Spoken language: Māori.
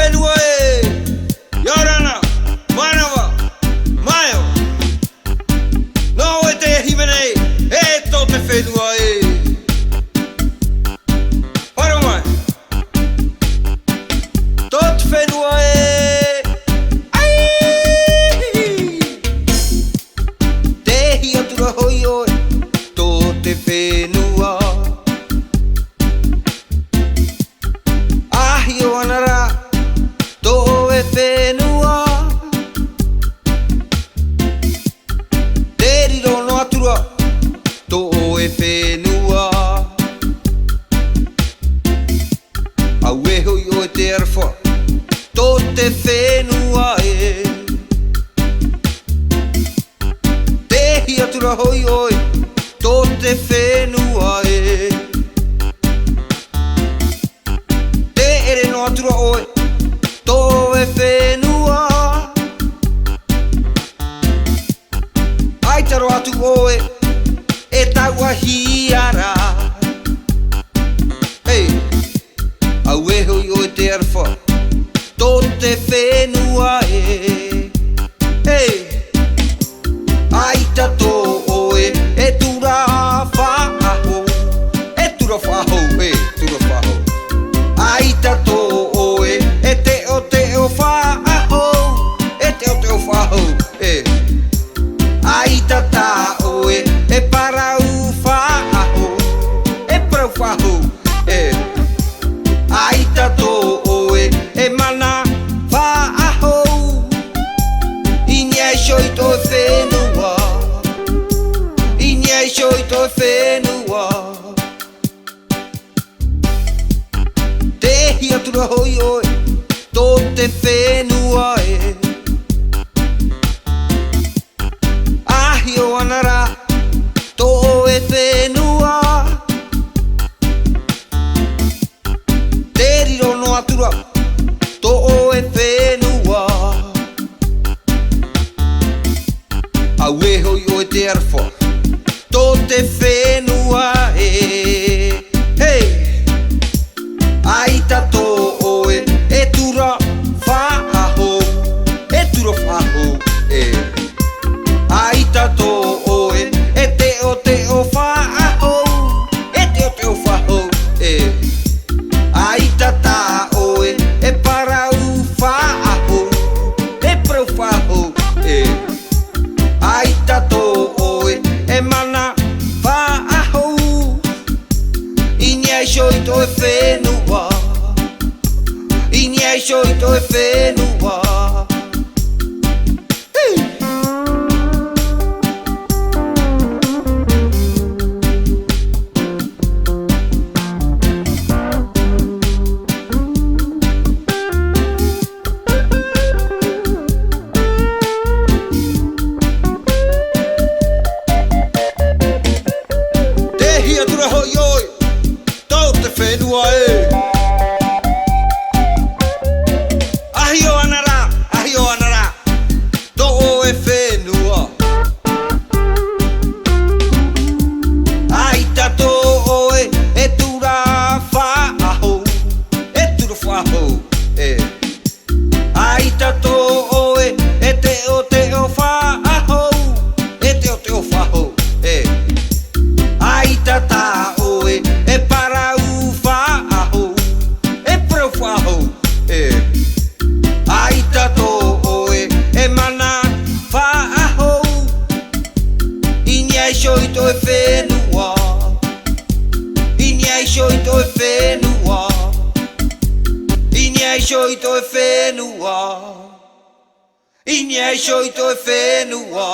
whenua e Yorana, Manava, Mayo No e te himene e to te whenua e Paromai Tot whenua e Ai Te hi atura hoi oi To te whenua Ahi o anara To e whenua Te riro no atura To e whenua Au e hoi o te arwha To te whenua e Te hi atura hoi oi To te whenua e Te ere no atura oi To e whenua Ai taro atu oe E taua hiara Hey Au e hoi o te arwha To te whenua e Hey Ai tato oe E tura whaaho E tura whaho E tura whaho Ai tato oe E te o whaaho E te o whaho E Ai tata oe E parau whaaho E parau whaho E Ai tato oe E mana whaaho Inia shoi to e whenua Inia shoi to e whenua Te hi atura hoi oi To te whenua e Ahi o anara To e whenua Te riro no atura To e whenua Au e hoi o te arwha To te whenua e Hey Ai tato oe E tura whaaho E tura whaho e Ai tato oe E te o whaaho E te o whaho e Ai tata oe E parau whaaho E parau whaho e Ai tato oe E mana whaaho Inia shoi to e whenua Inia shoi to e whenua Te hi atura hoi oi To te whenua e Ahi o anara To o e whenua Ai tato oe E tura whaaho E tura whaho e Ai tato oe E te o whaaho E te o whaho e Ai tata oe E parau whaaho E parau whaho e Ai tato oe E mana whaaho Inia shoi to e whenua Inia shoi to e whenua Inia shoi to e whenua Inia shoi to e whenua